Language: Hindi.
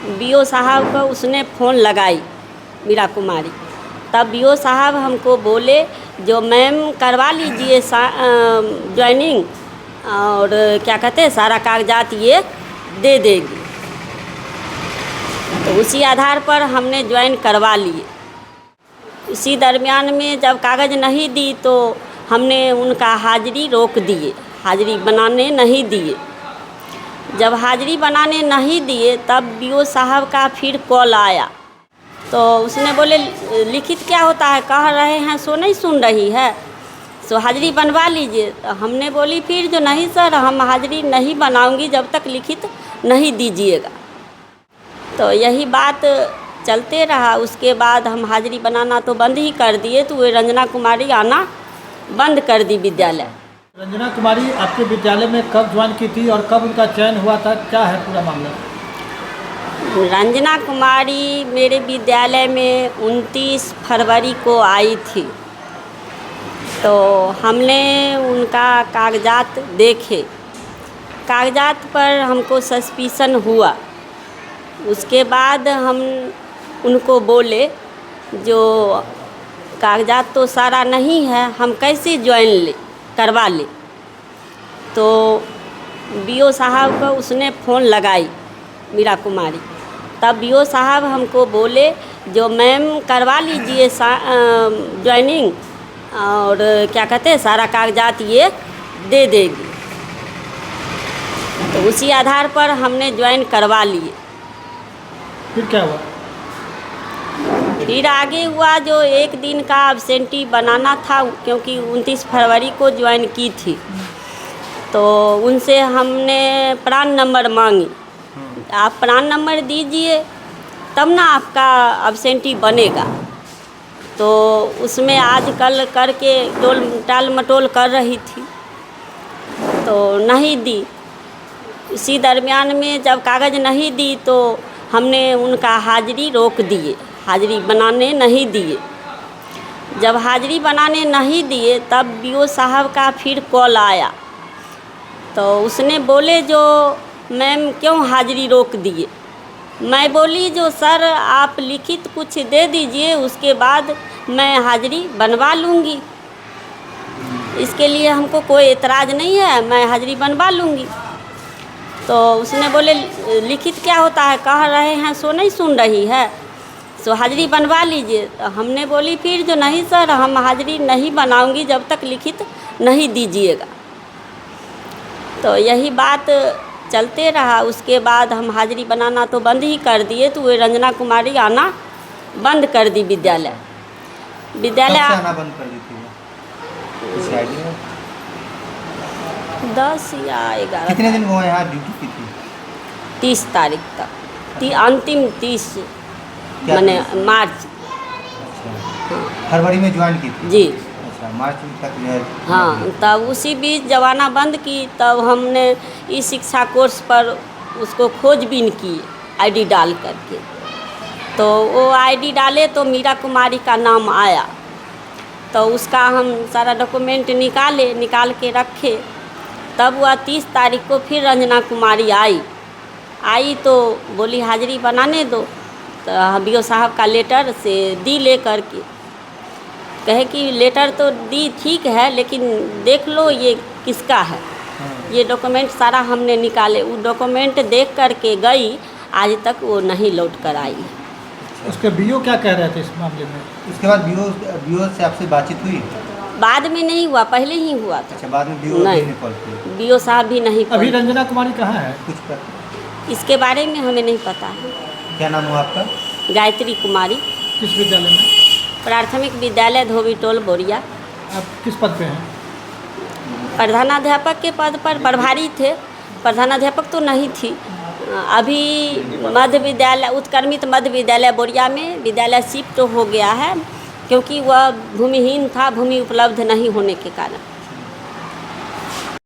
बीओ साहब को उसने फ़ोन लगाई मीरा कुमारी, तब बीओ साहब हमको बोले जो मैम करवा लीजिए ज्वाइनिंग और क्या कहते हैं सारा कागजात ये दे देगी। तो उसी आधार पर हमने ज्वाइन करवा लिए। इसी दरमियान में जब कागज़ नहीं दी तो हमने उनका हाज़िरी रोक दिए, हाज़िरी बनाने नहीं दिए। जब हाज़िरी बनाने नहीं दिए तब बीओ साहब का फिर कॉल आया, तो उसने बोले लिखित क्या होता है, कह रहे हैं सो नहीं सुन रही है, सो हाज़िरी बनवा लीजिए। तो हमने बोली फिर जो नहीं सर हम हाज़िरी नहीं बनाऊंगी जब तक लिखित नहीं दीजिएगा। तो यही बात चलते रहा। उसके बाद हम हाज़िरी बनाना तो बंद ही कर दिए, तो वे रंजना कुमारी आना बंद कर दी विद्यालय। रंजना कुमारी आपके विद्यालय में कब ज्वाइन की थी और कब उनका चयन हुआ था, क्या है पूरा मामला? रंजना कुमारी मेरे विद्यालय में 29 फरवरी को आई थी। तो हमने उनका कागजात देखे, कागजात पर हमको सस्पिशन हुआ। उसके बाद हम उनको बोले जो कागजात तो सारा नहीं है, हम कैसे ज्वाइन करवा ले। तो बीओ साहब को उसने फ़ोन लगाई मीरा कुमारी, तब बीओ साहब हमको बोले जो मैम करवा लीजिए ज्वाइनिंग और क्या कहते हैं सारा कागजात ये दे देगी। तो उसी आधार पर हमने ज्वाइन करवा लिए। फिर क्या हुआ? फिर आगे हुआ जो एक दिन का एब्सेंटी बनाना था, क्योंकि 29 फरवरी को ज्वाइन की थी। तो उनसे हमने प्रान नंबर मांगी, आप प्रान नंबर दीजिए तब ना आपका एब्सेंटी बनेगा। तो उसमें आजकल करके टाल मटोल कर रही थी, तो नहीं दी। इसी दरमियान में जब कागज़ नहीं दी तो हमने उनका हाज़िरी रोक दिए, हाज़िरी बनाने नहीं दिए। जब हाज़िरी बनाने नहीं दिए तब बीओ साहब का फिर कॉल आया, तो उसने बोले जो मैम क्यों हाज़िरी रोक दिए। मैं बोली जो सर आप लिखित कुछ दे दीजिए, उसके बाद मैं हाज़िरी बनवा लूँगी, इसके लिए हमको कोई एतराज़ नहीं है, मैं हाज़िरी बनवा लूँगी। तो उसने बोले लिखित क्या होता है, कह रहे हैं सो नहीं सुन रही है, सो हाज़िरी बनवा लीजिए। तो हमने बोली फिर जो नहीं सर हम हाज़िरी नहीं बनाऊंगी जब तक लिखित नहीं दीजिएगा। तो यही बात चलते रहा। उसके बाद हम हाज़िरी बनाना तो बंद ही कर दिए, तो वे रंजना कुमारी आना बंद कर दी विद्यालय। विद्यालय आना बंद कर दी थी? 10 या 11। कितने दिन वो यहाँ ड्यूटी की थी? 30 तारीख तक, अंतिम 30 मैंने मार्च। अच्छा, फरवरी में ज्वाइन की थी? जी। अच्छा, मार्च तक जो है। हाँ, तब उसी बीच जवाना बंद की, तब हमने ई शिक्षा कोर्स पर उसको खोजबीन की आईडी डाल करके। तो वो आईडी डाले तो मीरा कुमारी का नाम आया, तो उसका हम सारा डॉक्यूमेंट निकाल के रखे। तब वह 30 तारीख को फिर रंजना कुमारी आई तो बोली हाज़िरी बनाने दो। तो बीओ साहब का लेटर से दी ले करके कहे कि लेटर तो दी ठीक है, लेकिन देख लो ये किसका है। ये डॉक्यूमेंट सारा हमने निकाले, वो डॉक्यूमेंट देख करके गई, आज तक वो नहीं लौट कर आई है। उसके बीओ क्या कह रहे थे इस मामले में? उसके बाद बीओ से आपसे बातचीत हुई? बाद में नहीं हुआ, पहले ही हुआ था। अच्छा, बाद में बीओ नहीं कॉल किया? बीओ साहब भी नहीं। अभी रंजना कुमारी कहाँ है? कुछ पर इसके बारे में हमें नहीं पता है। क्या नाम हुआ आपका? गायत्री कुमारी। किस विद्यालय में? प्राथमिक विद्यालय धोबीटोल बोरिया। आप किस पद पे हैं? प्रधानाध्यापक के पद पर प्रभारी थे, प्रधानाध्यापक तो नहीं थी। अभी मध्य विद्यालय उत्क्रमित मध्य विद्यालय बोरिया में विद्यालय शिफ्ट हो गया है, क्योंकि वह भूमिहीन था, भूमि उपलब्ध नहीं होने के कारण।